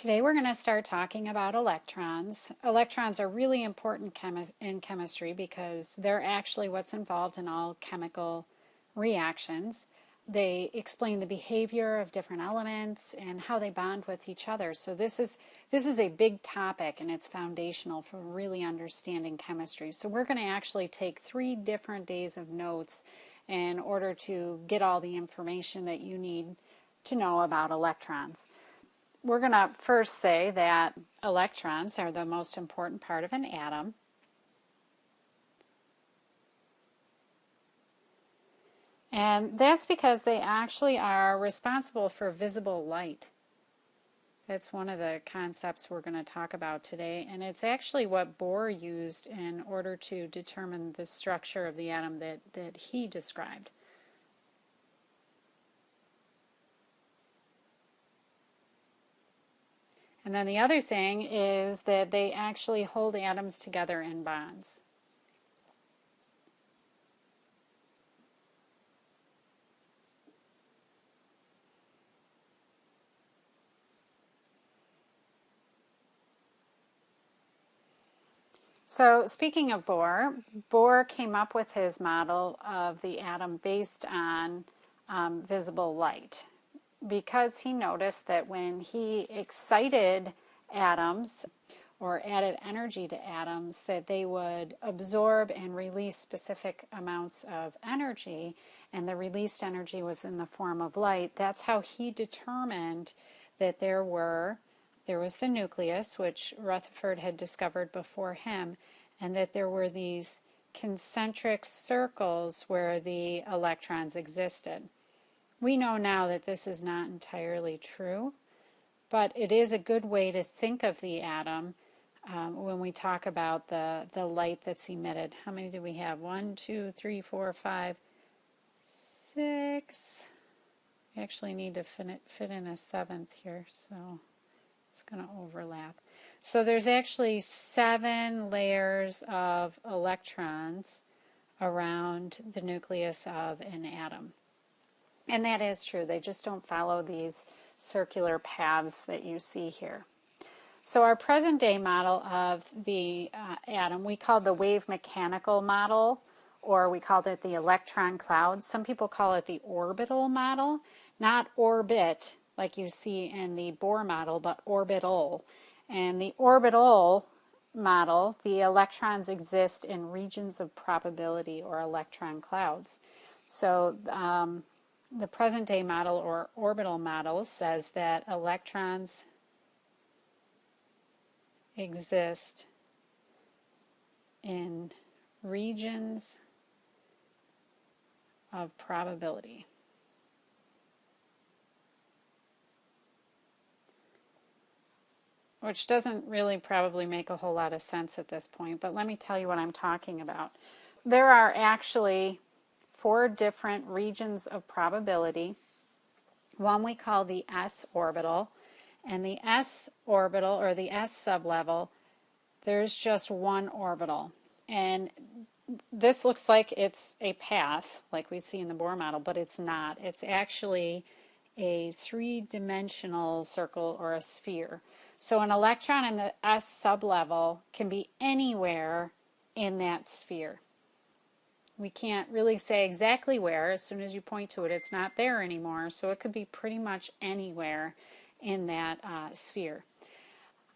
Today we're going to start talking about electrons. Electrons are really important in chemistry because they're actually what's involved in all chemical reactions. They explain the behavior of different elements and how they bond with each other. So this is a big topic, and it's foundational for really understanding chemistry. So we're going to actually take 3 different days of notes in order to get all the information that you need to know about electrons. We're going to first say that electrons are the most important part of an atom. And that's because they actually are responsible for visible light. That's one of the concepts we're going to talk about today, and it's actually what Bohr used in order to determine the structure of the atom that he described. And then the other thing is that they actually hold atoms together in bonds. So speaking of Bohr, Bohr came up with his model of the atom based on visible light, because he noticed that when he excited atoms or added energy to atoms, that they would absorb and release specific amounts of energy, and the released energy was in the form of light. That's how he determined that there was the nucleus, which Rutherford had discovered before him, and that there were these concentric circles where the electrons existed. We know now that this is not entirely true, but it is a good way to think of the atom when we talk about the light that's emitted. How many do we have? 1, 2, 3, 4, 5, 6. We actually need to fit in a 7th here, so it's going to overlap. So there's actually 7 layers of electrons around the nucleus of an atom. And that is true. They just don't follow these circular paths that you see here. So our present day model of the atom, we call the wave mechanical model, or we called it the electron cloud. Some people call it the orbital model, not orbit like you see in the Bohr model, but orbital. And the orbital model, the electrons exist in regions of probability, or electron clouds. So the present day model, or orbital model, says that electrons exist in regions of probability. Which doesn't really probably make a whole lot of sense at this point, but let me tell you what I'm talking about. There are actually 4 different regions of probability. One we call the s orbital, and the s orbital, or the s sublevel, there's just one orbital. And this looks like it's a path, like we see in the Bohr model, but it's not. It's actually a 3-dimensional circle, or a sphere. So an electron in the s sublevel can be anywhere in that sphere. We can't really say exactly where. As soon as you point to it, it's not there anymore. So it could be pretty much anywhere in that sphere.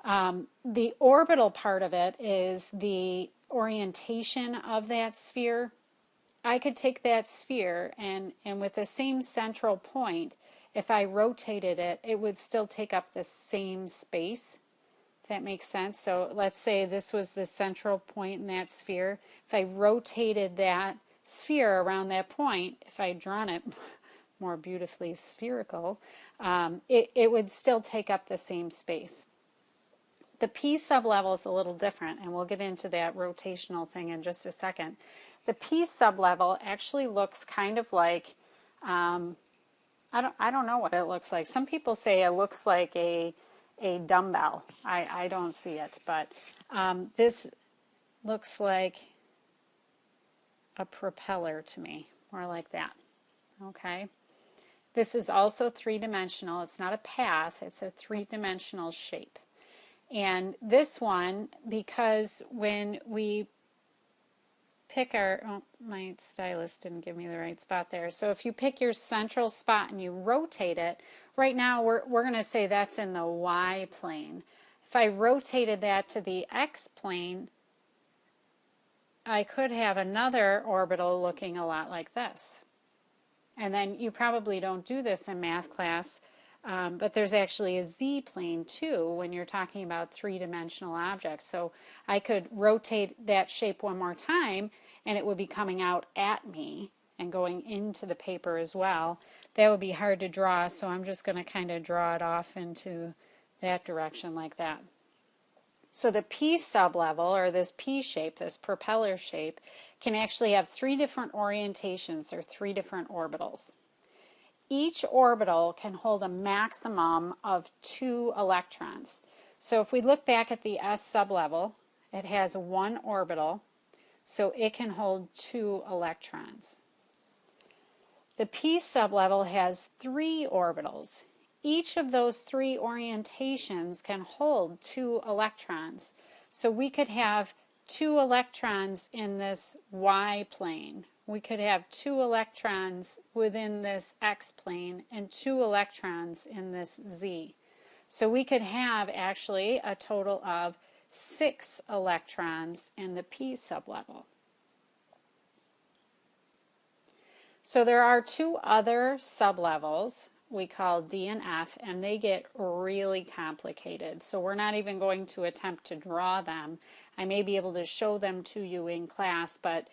The orbital part of it is the orientation of that sphere. I could take that sphere and with the same central point, if I rotated it, it would still take up the same space. If that makes sense. So let's say this was the central point in that sphere. If I rotated that sphere around that point, if I'd drawn it more beautifully spherical, it would still take up the same space. The p sublevel is a little different, and we'll get into that rotational thing in just a second. The p sublevel actually looks kind of like, I don't know what it looks like. Some people say it looks like a dumbbell. I don't see it, but this looks like a propeller to me, more like that. Okay. This is also three-dimensional. It's not a path, it's a three-dimensional shape. And this one, because when we pick our, oh, my stylus didn't give me the right spot there. So if you pick your central spot and you rotate it, right now we're going to say that's in the Y plane. If I rotated that to the X plane, I could have another orbital looking a lot like this. And then you probably don't do this in math class, but there's actually a Z plane too when you're talking about three-dimensional objects. So I could rotate that shape one more time and it would be coming out at me and going into the paper as well. That would be hard to draw, so I'm just going to kind of draw it off into that direction like that. So the P sublevel, or this P shape, this propeller shape, can actually have three different orientations or three different orbitals. Each orbital can hold a maximum of 2 electrons. So if we look back at the S sublevel, it has one orbital, so it can hold 2 electrons. The P sublevel has 3 orbitals. Each of those 3 orientations can hold 2 electrons. So we could have 2 electrons in this Y plane. We could have 2 electrons within this X plane and 2 electrons in this Z. So we could have actually a total of 6 electrons in the P sublevel. So there are 2 other sublevels we call D and F, and they get really complicated. So we're not even going to attempt to draw them. I may be able to show them to you in class, but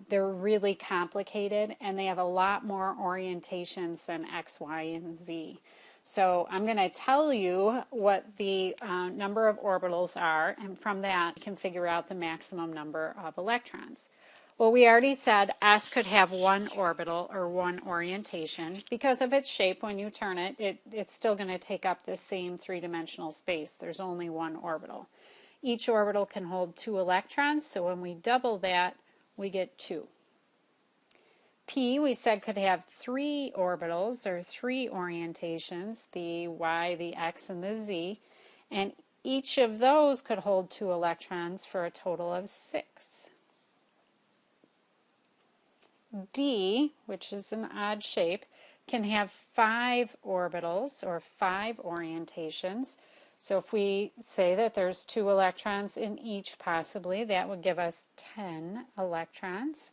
they're really complicated and they have a lot more orientations than X, Y, and Z. So I'm going to tell you what the number of orbitals are, and from that you can figure out the maximum number of electrons. Well, we already said S could have one orbital or one orientation. Because of its shape, when you turn it, it's still going to take up the same three-dimensional space. There's only one orbital. Each orbital can hold 2 electrons, so when we double that, we get 2. P, we said, could have 3 orbitals or 3 orientations, the Y, the X, and the Z, and each of those could hold 2 electrons for a total of 6. D, which is an odd shape, can have 5 orbitals or 5 orientations. So if we say that there's 2 electrons in each possibly, that would give us 10 electrons.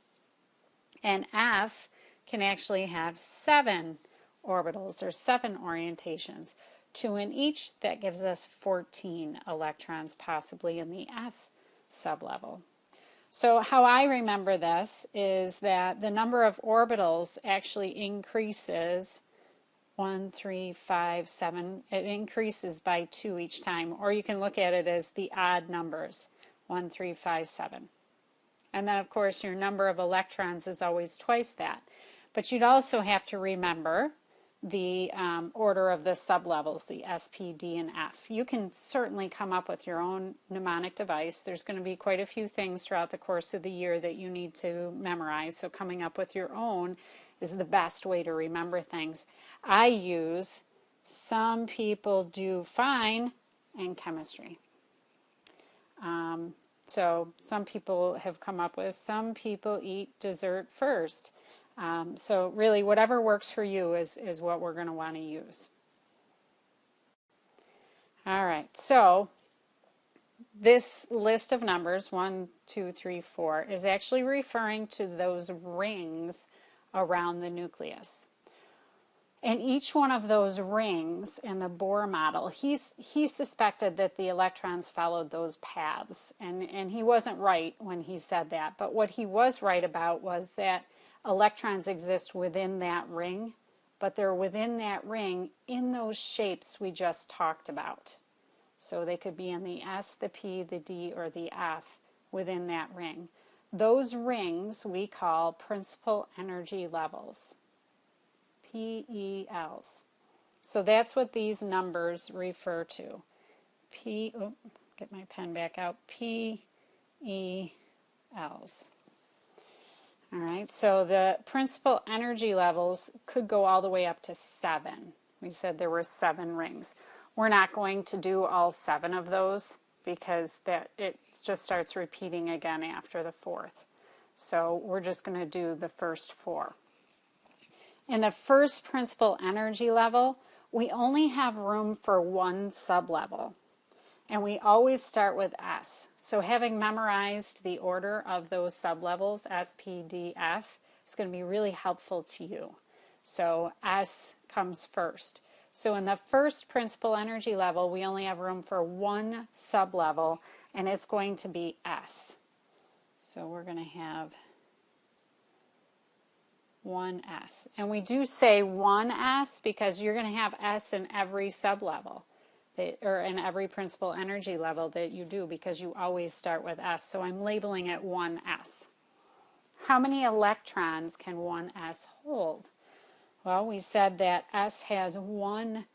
And F can actually have 7 orbitals or 7 orientations. 2 in each, that gives us 14 electrons possibly in the F sublevel. So how I remember this is that the number of orbitals actually increases 1, 3, 5, 7. It increases by 2 each time, or you can look at it as the odd numbers, 1, 3, 5, 7. And then of course your number of electrons is always twice that. But you'd also have to remember the order of the sublevels, the S, P, D, and F. You can certainly come up with your own mnemonic device. There's going to be quite a few things throughout the course of the year that you need to memorize, so coming up with your own is the best way to remember things. I use some people do fine in chemistry. So some people have come up with some people eat dessert first. So really whatever works for you is what we're going to want to use. All right, so this list of numbers, 1, 2, 3, 4, is actually referring to those rings around the nucleus. And each one of those rings in the Bohr model, he suspected that the electrons followed those paths. And he wasn't right when he said that. But what he was right about was that electrons exist within that ring, but they're within that ring in those shapes we just talked about. So they could be in the S, the P, the D, or the F within that ring. Those rings we call principal energy levels, PELs. So that's what these numbers refer to. Get my pen back out, PELs. All right, so the principal energy levels could go all the way up to 7. We said there were 7 rings. We're not going to do all 7 of those because it just starts repeating again after the 4th. So we're just going to do the first 4. In the first principal energy level, we only have room for one sublevel. And we always start with S. So having memorized the order of those sublevels, S, P, D, F, is going to be really helpful to you. So S comes first. So in the first principal energy level, we only have room for one sublevel, and it's going to be S. So we're going to have 1S. And we do say 1S because you're going to have S in every sublevel, or in every principal energy level that you do, because you always start with S. So I'm labeling it 1S. How many electrons can 1S hold? Well, we said that S has one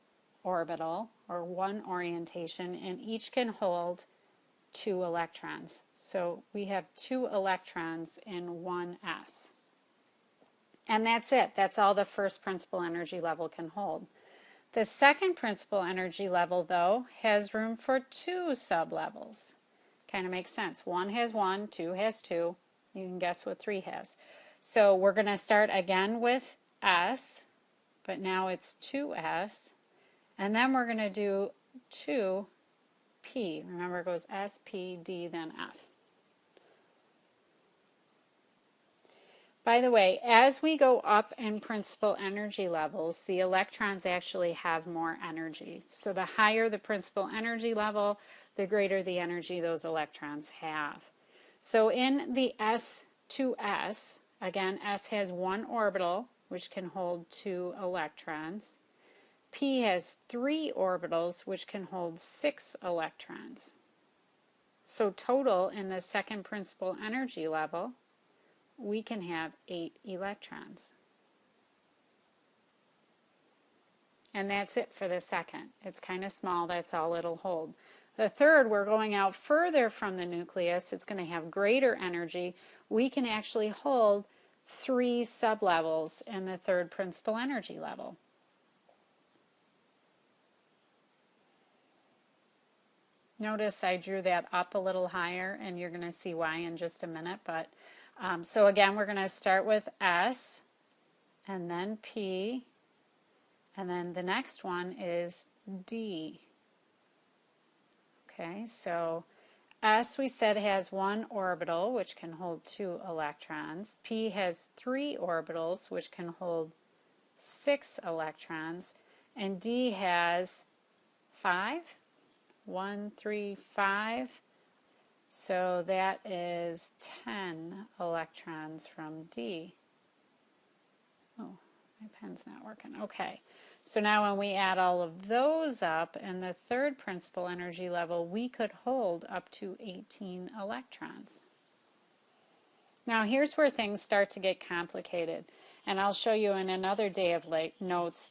orbital, or one orientation, and each can hold 2 electrons. So we have 2 electrons in 1S. And that's it. That's all the first principal energy level can hold. The second principal energy level, though, has room for 2 sublevels. Kind of makes sense. 1 has 1, 2 has 2. You can guess what 3 has. So we're going to start again with S, but now it's 2S. And then we're going to do 2P. Remember, it goes S, P, D, then F. By the way, as we go up in principal energy levels, the electrons actually have more energy. So the higher the principal energy level, the greater the energy those electrons have. So in the S2S, again, S has one orbital, which can hold 2 electrons. P has 3 orbitals, which can hold 6 electrons. So total in the second principal energy level, we can have 8 electrons. And that's it for the second. It's kind of small, that's all it'll hold. The third, we're going out further from the nucleus. It's going to have greater energy. We can actually hold 3 sublevels in the third principal energy level. Notice I drew that up a little higher, and you're going to see why in just a minute. But so again, we're going to start with S, and then P, and then the next one is D. Okay, so S, we said, has one orbital, which can hold 2 electrons. P has 3 orbitals, which can hold 6 electrons. And D has 5. 1, 3, 5. So that is 10 electrons from D. Oh, my pen's not working. Okay. So now when we add all of those up in the third principal energy level, we could hold up to 18 electrons. Now here's where things start to get complicated. And I'll show you in another day of notes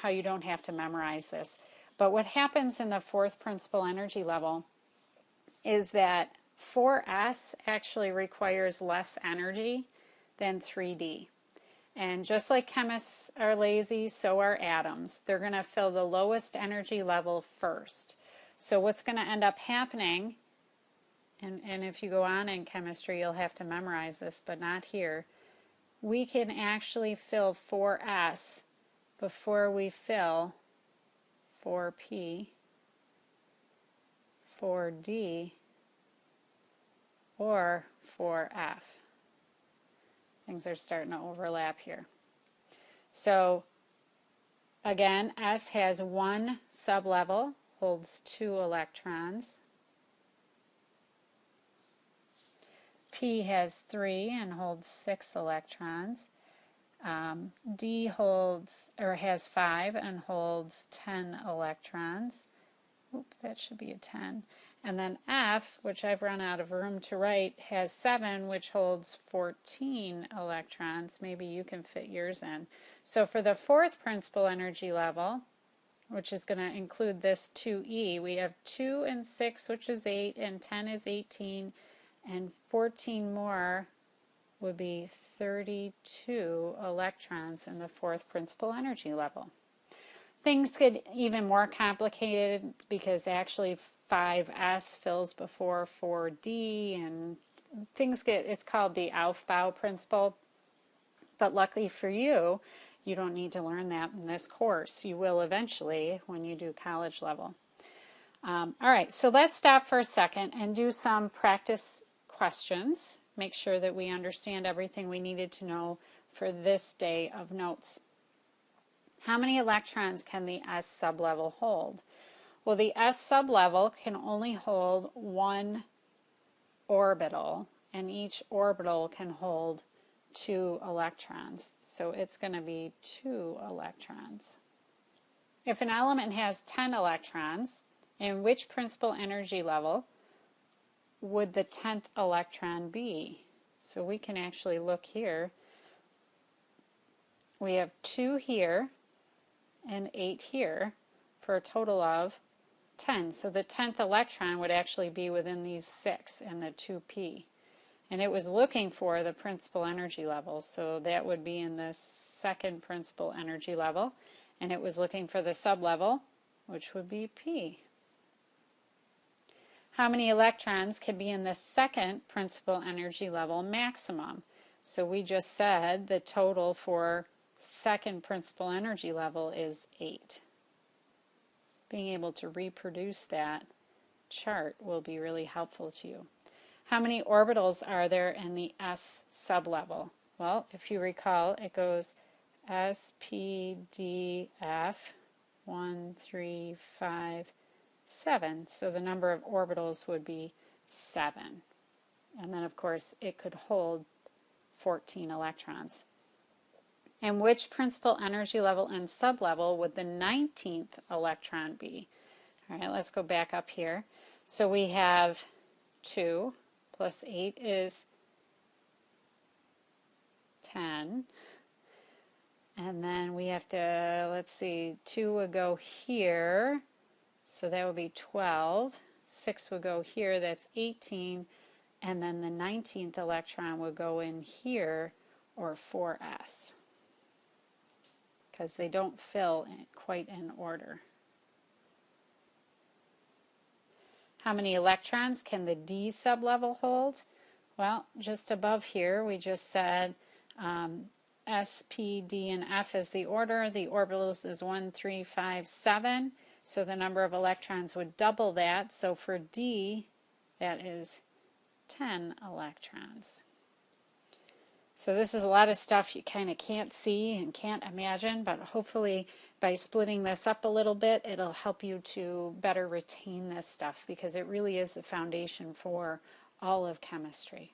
how you don't have to memorize this. But what happens in the fourth principal energy level is that 4S actually requires less energy than 3D. And just like chemists are lazy, so are atoms. They're going to fill the lowest energy level first. So what's going to end up happening, and if you go on in chemistry, you'll have to memorize this, but not here, we can actually fill 4S before we fill 4P, 4D, or 4F. Things are starting to overlap here. So again, S has one sublevel, holds 2 electrons. P has 3 and holds 6 electrons. D has 5 and holds 10 electrons. Oop, that should be a 10. And then F, which I've run out of room to write, has 7, which holds 14 electrons. Maybe you can fit yours in. So for the fourth principal energy level, which is going to include this 2E, we have 2 and 6, which is 8, and 10 is 18, and 14 more would be 32 electrons in the fourth principal energy level. Things get even more complicated because actually 5s fills before 4d, and it's called the Aufbau principle. But luckily for you, you don't need to learn that in this course. You will eventually when you do college level. All right, so let's stop for a second and do some practice questions. Make sure that we understand everything we needed to know for this day of notes. How many electrons can the s sublevel hold? Well, the s sublevel can only hold one orbital, and each orbital can hold 2 electrons. So it's going to be 2 electrons. If an element has 10 electrons, in which principal energy level would the 10th electron be? So we can actually look here. We have 2 here and 8 here for a total of 10. So the 10th electron would actually be within these 6 and the 2p. And it was looking for the principal energy level, so that would be in the second principal energy level. And it was looking for the sublevel, which would be p. How many electrons can be in the second principal energy level maximum? So we just said the total for second principal energy level is 8. Being able to reproduce that chart will be really helpful to you. How many orbitals are there in the s sublevel? Well, if you recall, it goes s, p, d, f, 1, 3, 5, 7. So the number of orbitals would be 7. And then, of course, it could hold 14 electrons. And which principal energy level and sublevel would the 19th electron be? All right, let's go back up here. So we have 2 plus 8 is 10. And then we have to, let's see, 2 would go here. So that would be 12. 6 would go here, that's 18. And then the 19th electron would go in here, or 4s, because they don't fill quite in order. How many electrons can the d sublevel hold? Well, just above here we just said s, p, d, and f is the order. The orbitals is 1, 3, 5, 7. So the number of electrons would double that. So for d, that is 10 electrons. So this is a lot of stuff you kind of can't see and can't imagine, but hopefully by splitting this up a little bit, it'll help you to better retain this stuff, because it really is the foundation for all of chemistry.